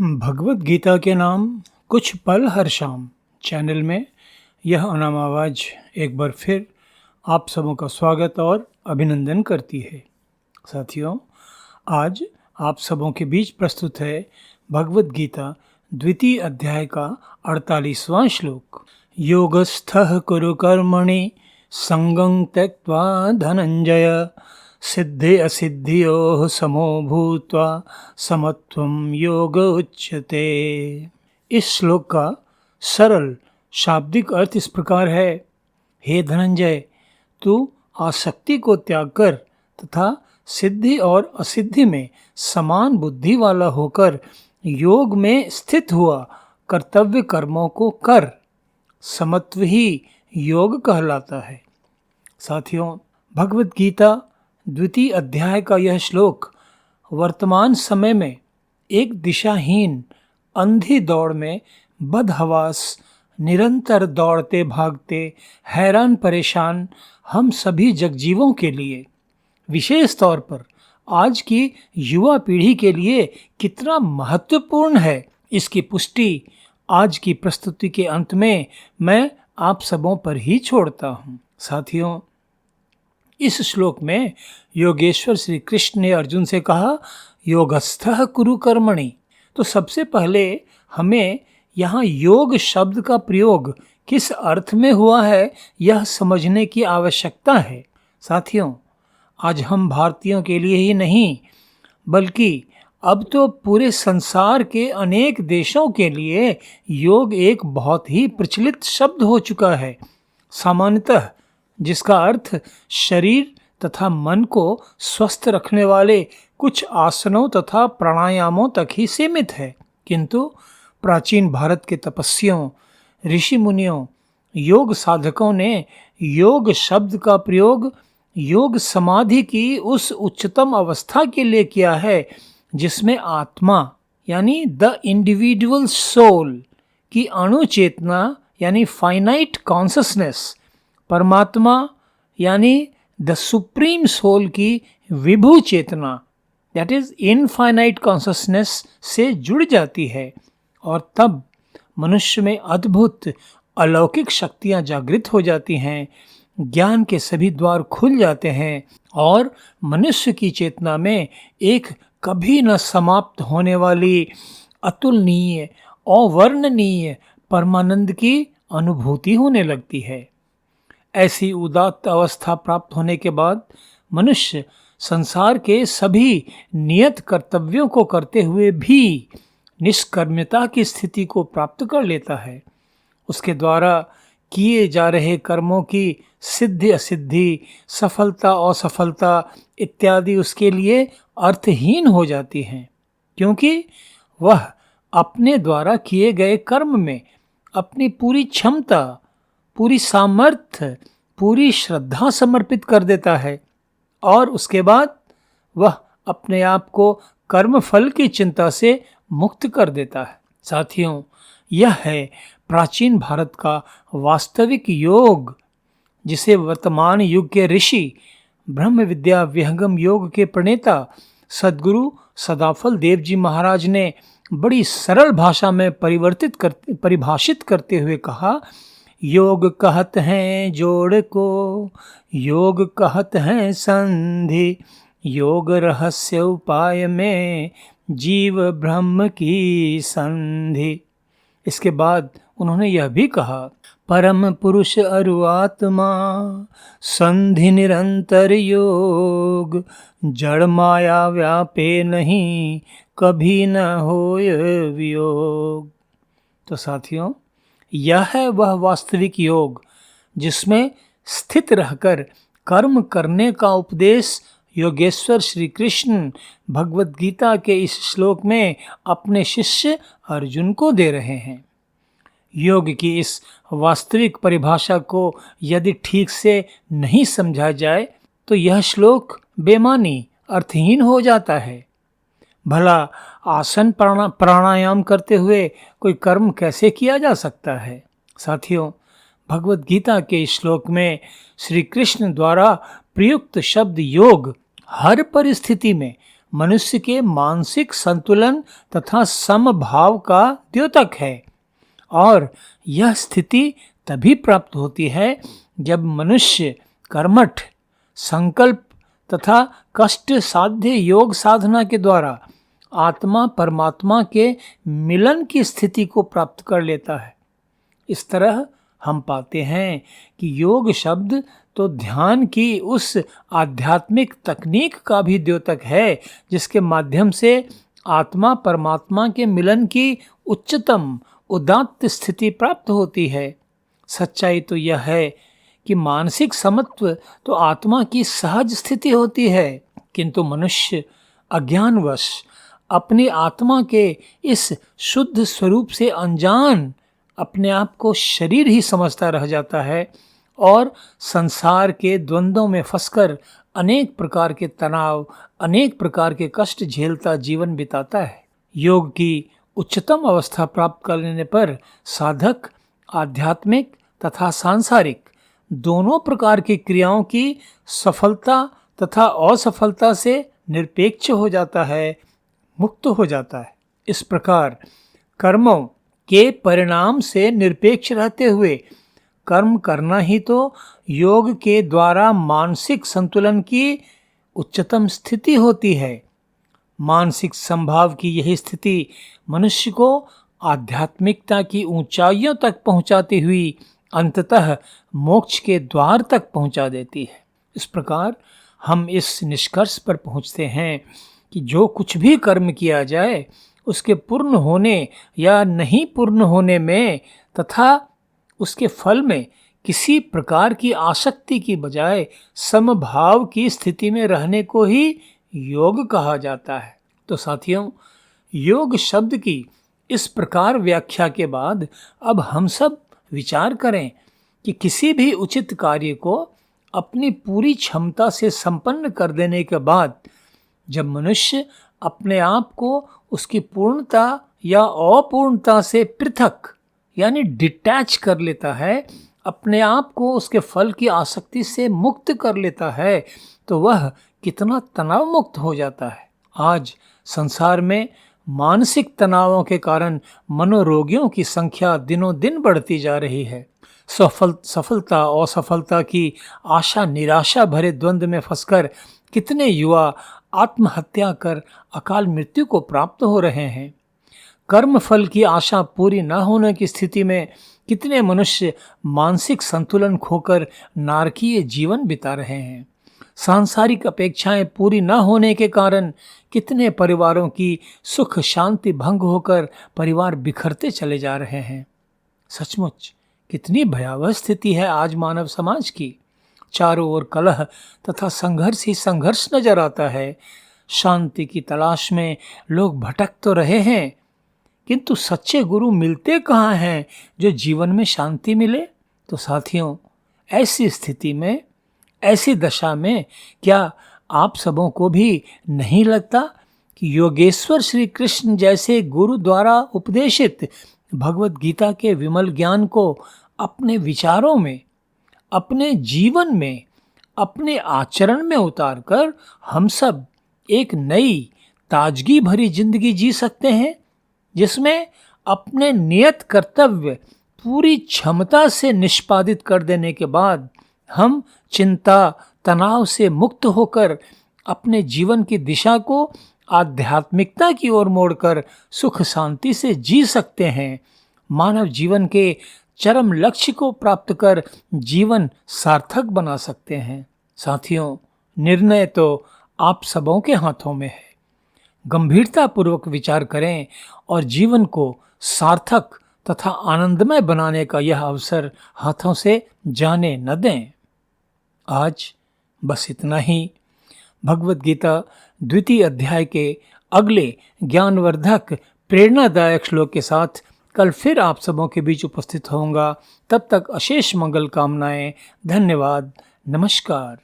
भगवत गीता के नाम कुछ पल हर शाम चैनल में यह अनाम आवाज़ एक बार फिर आप सबों का स्वागत और अभिनंदन करती है। साथियों, आज आप सबों के बीच प्रस्तुत है भगवत गीता द्वितीय अध्याय का 48वां श्लोक। योगस्थः कुरु कर्मणि संगं त्यक्त्वा धनंजय सिद्धि असिद्धियोः समो भूत्वा समत्वं योग उच्यते। इस श्लोक का सरल शाब्दिक अर्थ इस प्रकार है। हे धनंजय, तू आसक्ति को त्याग कर तथा सिद्धि और असिद्धि में समान बुद्धि वाला होकर योग में स्थित हुआ कर्तव्य कर्मों को कर। समत्व ही योग कहलाता है। साथियों, भगवत गीता द्वितीय अध्याय का यह श्लोक वर्तमान समय में एक दिशाहीन अंधी दौड़ में बदहवास निरंतर दौड़ते भागते हैरान परेशान हम सभी जगजीवों के लिए, विशेष तौर पर आज की युवा पीढ़ी के लिए कितना महत्वपूर्ण है, इसकी पुष्टि आज की प्रस्तुति के अंत में मैं आप सबों पर ही छोड़ता हूँ। साथियों, इस श्लोक में योगेश्वर श्री कृष्ण ने अर्जुन से कहा, योगस्थः कुरु कर्मणि। तो सबसे पहले हमें यहाँ योग शब्द का प्रयोग किस अर्थ में हुआ है यह समझने की आवश्यकता है। साथियों, आज हम भारतीयों के लिए ही नहीं बल्कि अब तो पूरे संसार के अनेक देशों के लिए योग एक बहुत ही प्रचलित शब्द हो चुका है। सामान्यतः जिसका अर्थ शरीर तथा मन को स्वस्थ रखने वाले कुछ आसनों तथा प्राणायामों तक ही सीमित है, किंतु प्राचीन भारत के तपस्वियों, ऋषि मुनियों, योग साधकों ने योग शब्द का प्रयोग योग समाधि की उस उच्चतम अवस्था के लिए किया है जिसमें आत्मा यानी द इंडिविजुअल सोल की अणु चेतना यानी फाइनाइट कॉन्शसनेस, परमात्मा यानी द सुप्रीम सोल की विभु चेतना दैट इज इनफाइनाइट कॉन्शसनेस से जुड़ जाती है और तब मनुष्य में अद्भुत अलौकिक शक्तियां जागृत हो जाती हैं, ज्ञान के सभी द्वार खुल जाते हैं और मनुष्य की चेतना में एक कभी न समाप्त होने वाली अतुलनीय अवर्णनीय परमानंद की अनुभूति होने लगती है। ऐसी उदात्त अवस्था प्राप्त होने के बाद मनुष्य संसार के सभी नियत कर्तव्यों को करते हुए भी निष्कर्म्यता की स्थिति को प्राप्त कर लेता है। उसके द्वारा किए जा रहे कर्मों की सिद्धि असिद्धि, सफलता असफलता इत्यादि उसके लिए अर्थहीन हो जाती हैं, क्योंकि वह अपने द्वारा किए गए कर्म में अपनी पूरी क्षमता, पूरी सामर्थ्य, पूरी श्रद्धा समर्पित कर देता है और उसके बाद वह अपने आप को कर्म फल की चिंता से मुक्त कर देता है। साथियों, यह है प्राचीन भारत का वास्तविक योग, जिसे वर्तमान युग के ऋषि, ब्रह्म विद्या विहंगम योग के प्रणेता सद्गुरु सदाफल देव जी महाराज ने बड़ी सरल भाषा में परिभाषित करते हुए कहा, योग कहत हैं जोड़ को, योग कहत हैं संधि, योग रहस्य उपाय में जीव ब्रह्म की संधि। इसके बाद उन्होंने यह भी कहा, परम पुरुष अरु आत्मा संधि निरंतर योग, जड़ माया व्यापे नहीं कभी न होय वियोग। तो साथियों, यह है वह वास्तविक योग जिसमें स्थित रहकर कर्म करने का उपदेश योगेश्वर श्री कृष्ण भगवत गीता के इस श्लोक में अपने शिष्य अर्जुन को दे रहे हैं। योग की इस वास्तविक परिभाषा को यदि ठीक से नहीं समझा जाए तो यह श्लोक बेमानी अर्थहीन हो जाता है। भला आसन प्राणायाम करते हुए कोई कर्म कैसे किया जा सकता है? साथियों, भगवत गीता के इस श्लोक में श्री कृष्ण द्वारा प्रयुक्त शब्द योग हर परिस्थिति में मनुष्य के मानसिक संतुलन तथा समभाव का द्योतक है और यह स्थिति तभी प्राप्त होती है जब मनुष्य कर्मठ, संकल्प तथा कष्ट साध्य योग साधना के द्वारा आत्मा परमात्मा के मिलन की स्थिति को प्राप्त कर लेता है। इस तरह हम पाते हैं कि योग शब्द तो ध्यान की उस आध्यात्मिक तकनीक का भी द्योतक है जिसके माध्यम से आत्मा परमात्मा के मिलन की उच्चतम उदात्त स्थिति प्राप्त होती है। सच्चाई तो यह है कि मानसिक समत्व तो आत्मा की सहज स्थिति होती है, किंतु मनुष्य अज्ञानवश अपनी आत्मा के इस शुद्ध स्वरूप से अनजान अपने आप को शरीर ही समझता रह जाता है और संसार के द्वंद्वों में फंसकर अनेक प्रकार के तनाव, अनेक प्रकार के कष्ट झेलता जीवन बिताता है। योग की उच्चतम अवस्था प्राप्त कर लेने पर साधक आध्यात्मिक तथा सांसारिक दोनों प्रकार की क्रियाओं की सफलता तथा असफलता से निरपेक्ष हो जाता है, मुक्त हो जाता है। इस प्रकार कर्मों के परिणाम से निरपेक्ष रहते हुए कर्म करना ही तो योग के द्वारा मानसिक संतुलन की उच्चतम स्थिति होती है। मानसिक संभाव की यही स्थिति मनुष्य को आध्यात्मिकता की ऊंचाइयों तक पहुंचाती हुई अंततः मोक्ष के द्वार तक पहुंचा देती है। इस प्रकार हम इस निष्कर्ष पर पहुंचते हैं कि जो कुछ भी कर्म किया जाए उसके पूर्ण होने या नहीं पूर्ण होने में तथा उसके फल में किसी प्रकार की आसक्ति की बजाय समभाव की स्थिति में रहने को ही योग कहा जाता है। तो साथियों, योग शब्द की इस प्रकार व्याख्या के बाद अब हम सब विचार करें कि किसी भी उचित कार्य को अपनी पूरी क्षमता से संपन्न कर देने के बाद जब मनुष्य अपने आप को उसकी पूर्णता या अपूर्णता से पृथक यानी डिटैच कर लेता है, अपने आप को उसके फल की आसक्ति से मुक्त कर लेता है, तो वह कितना तनाव मुक्त हो जाता है। आज संसार में मानसिक तनावों के कारण मनोरोगियों की संख्या दिनों दिन बढ़ती जा रही है। सफलता और असफलता की आशा निराशा भरे द्वंद्व में फंसकर कितने युवा आत्महत्या कर अकाल मृत्यु को प्राप्त हो रहे हैं। कर्म फल की आशा पूरी न होने की स्थिति में कितने मनुष्य मानसिक संतुलन खोकर नारकीय जीवन बिता रहे हैं। सांसारिक अपेक्षाएं पूरी न होने के कारण कितने परिवारों की सुख शांति भंग होकर परिवार बिखरते चले जा रहे हैं। सचमुच कितनी भयावह स्थिति है आज मानव समाज की। चारों ओर कलह तथा संघर्ष ही संघर्ष नजर आता है। शांति की तलाश में लोग भटक तो रहे हैं, किंतु सच्चे गुरु मिलते कहाँ हैं जो जीवन में शांति मिले। तो साथियों, ऐसी स्थिति में, ऐसी दशा में क्या आप सबों को भी नहीं लगता कि योगेश्वर श्री कृष्ण जैसे गुरु द्वारा उपदेशित भगवत गीता के विमल ज्ञान को अपने विचारों में, अपने जीवन में, अपने आचरण में उतारकर हम सब एक नई ताजगी भरी जिंदगी जी सकते हैं, जिसमें अपने नियत कर्तव्य पूरी क्षमता से निष्पादित कर देने के बाद हम चिंता तनाव से मुक्त होकर अपने जीवन की दिशा को आध्यात्मिकता की ओर मोड़कर सुख शांति से जी सकते हैं। मानव जीवन के चरम लक्ष्य को प्राप्त कर जीवन सार्थक बना सकते हैं। साथियों, निर्णय तो आप सबों के हाथों में है। गंभीरता पूर्वक विचार करें और जीवन को सार्थक तथा आनंदमय बनाने का यह अवसर हाथों से जाने न दें। आज बस इतना ही। भगवत गीता द्वितीय अध्याय के अगले ज्ञानवर्धक प्रेरणादायक श्लोक के साथ कल फिर आप सबों के बीच उपस्थित होऊंगा। तब तक अशेष मंगल कामनाएं। धन्यवाद। नमस्कार।